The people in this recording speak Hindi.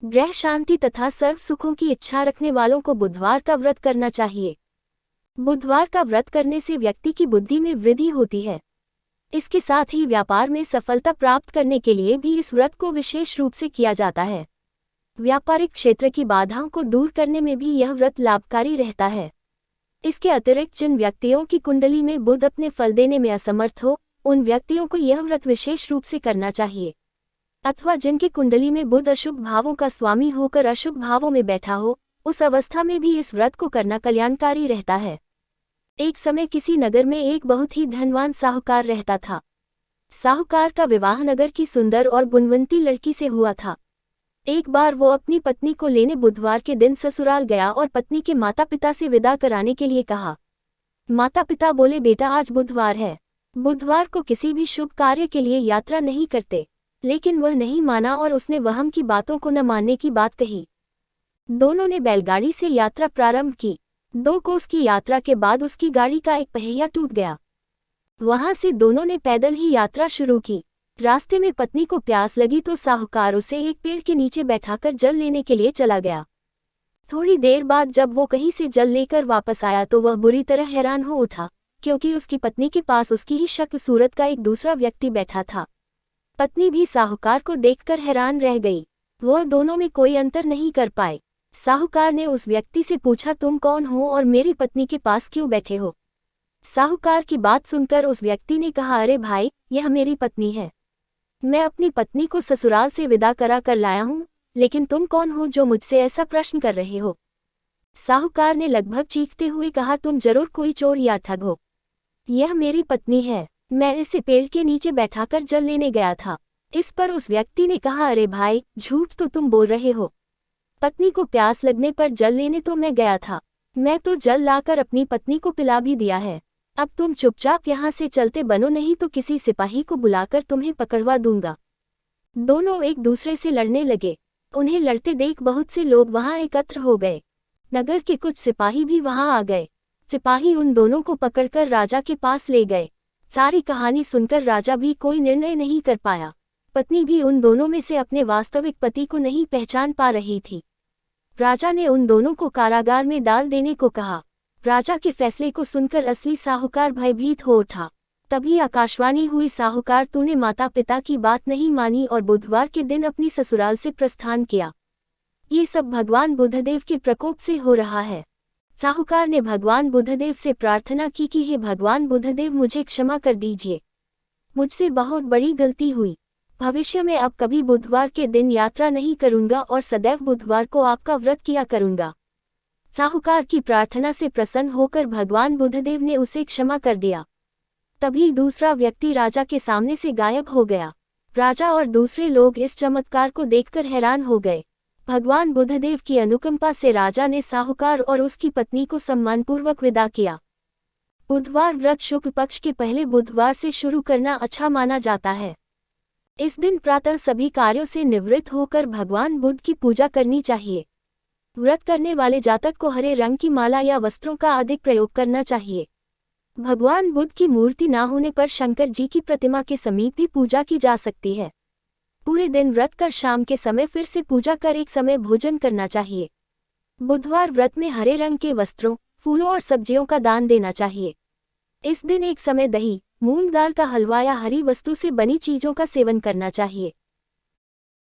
ग्रह शांति तथा सर्व सुखों की इच्छा रखने वालों को बुधवार का व्रत करना चाहिए। बुधवार का व्रत करने से व्यक्ति की बुद्धि में वृद्धि होती है। इसके साथ ही व्यापार में सफलता प्राप्त करने के लिए भी इस व्रत को विशेष रूप से किया जाता है। व्यापारिक क्षेत्र की बाधाओं को दूर करने में भी यह व्रत लाभकारी रहता है। इसके अतिरिक्त जिन व्यक्तियों की कुंडली में बुध अपने फल देने में असमर्थ हो, उन व्यक्तियों को यह व्रत विशेष रूप से करना चाहिए। अथवा जिनकी कुंडली में बुध अशुभ भावों का स्वामी होकर अशुभ भावों में बैठा हो, उस अवस्था में भी इस व्रत को करना कल्याणकारी रहता है। एक समय किसी नगर में एक बहुत ही धनवान साहूकार रहता था। साहूकार का विवाह नगर की सुंदर और गुणवंती लड़की से हुआ था। एक बार वो अपनी पत्नी को लेने बुधवार के दिन ससुराल गया और पत्नी के माता पिता से विदा कराने के लिए कहा। माता पिता बोले, बेटा आज बुधवार है, बुधवार को किसी भी शुभ कार्य के लिए यात्रा नहीं करते। लेकिन वह नहीं माना और उसने वहम की बातों को न मानने की बात कही। दोनों ने बैलगाड़ी से यात्रा प्रारंभ की। 2 कोस की यात्रा के बाद उसकी गाड़ी का एक पहिया टूट गया। वहां से दोनों ने पैदल ही यात्रा शुरू की। रास्ते में पत्नी को प्यास लगी तो साहूकार उसे एक पेड़ के नीचे बैठाकर जल लेने के लिए चला गया। थोड़ी देर बाद जब वो कहीं से जल लेकर वापस आया तो वह बुरी तरह हैरान हो उठा, क्योंकि उसकी पत्नी के पास उसकी ही शक्ल सूरत का एक दूसरा व्यक्ति बैठा था। पत्नी भी साहूकार को देखकर हैरान रह गई। वह दोनों में कोई अंतर नहीं कर पाए। साहूकार ने उस व्यक्ति से पूछा, तुम कौन हो और मेरी पत्नी के पास क्यों बैठे हो? साहूकार की बात सुनकर उस व्यक्ति ने कहा, अरे भाई, यह मेरी पत्नी है। मैं अपनी पत्नी को ससुराल से विदा करा कर लाया हूँ, लेकिन तुम कौन हो जो मुझसे ऐसा प्रश्न कर रहे हो? साहूकार ने लगभग चीखते हुए कहा, तुम जरूर कोई चोर या ठग हो। यह मेरी पत्नी है, मैं इसे पेड़ के नीचे बैठाकर जल लेने गया था। इस पर उस व्यक्ति ने कहा, अरे भाई, झूठ तो तुम बोल रहे हो। पत्नी को प्यास लगने पर जल लेने तो मैं गया था। मैं तो जल लाकर अपनी पत्नी को पिला भी दिया है। अब तुम चुपचाप यहाँ से चलते बनो, नहीं तो किसी सिपाही को बुलाकर तुम्हें पकड़वा दूंगा। दोनों एक दूसरे से लड़ने लगे। उन्हें लड़ते देख बहुत से लोग वहां एकत्र हो गए। नगर के कुछ सिपाही भी वहां आ गए। सिपाही उन दोनों को पकड़कर राजा के पास ले गए। सारी कहानी सुनकर राजा भी कोई निर्णय नहीं कर पाया। पत्नी भी उन दोनों में से अपने वास्तविक पति को नहीं पहचान पा रही थी। राजा ने उन दोनों को कारागार में डाल देने को कहा। राजा के फैसले को सुनकर असली साहूकार भयभीत हो उठा। तभी आकाशवाणी हुई, साहूकार, तूने माता पिता की बात नहीं मानी और बुधवार के दिन अपनी ससुराल से प्रस्थान किया। ये सब भगवान बुधदेव के प्रकोप से हो रहा है। साहूकार ने भगवान बुधदेव से प्रार्थना की कि हे भगवान बुधदेव, मुझे क्षमा कर दीजिए, मुझसे बहुत बड़ी गलती हुई। भविष्य में अब कभी बुधवार के दिन यात्रा नहीं करूंगा और सदैव बुधवार को आपका व्रत किया करूंगा। साहूकार की प्रार्थना से प्रसन्न होकर भगवान बुधदेव ने उसे क्षमा कर दिया। तभी दूसरा व्यक्ति राजा के सामने से गायब हो गया। राजा और दूसरे लोग इस चमत्कार को देखकर हैरान हो गए। भगवान बुधदेव की अनुकंपा से राजा ने साहूकार और उसकी पत्नी को सम्मानपूर्वक विदा किया। बुधवार व्रत शुक्ल पक्ष के पहले बुधवार से शुरू करना अच्छा माना जाता है। इस दिन प्रातः सभी कार्यों से निवृत्त होकर भगवान बुध की पूजा करनी चाहिए। व्रत करने वाले जातक को हरे रंग की माला या वस्त्रों का अधिक प्रयोग करना चाहिए। भगवान बुध की मूर्ति ना होने पर शंकर जी की प्रतिमा के समीप भी पूजा की जा सकती है। पूरे दिन व्रत कर शाम के समय फिर से पूजा कर एक समय भोजन करना चाहिए। बुधवार व्रत में हरे रंग के वस्त्रों, फूलों और सब्जियों का दान देना चाहिए। इस दिन एक समय दही, मूंग दाल का हलवा या हरी वस्तु से बनी चीजों का सेवन करना चाहिए।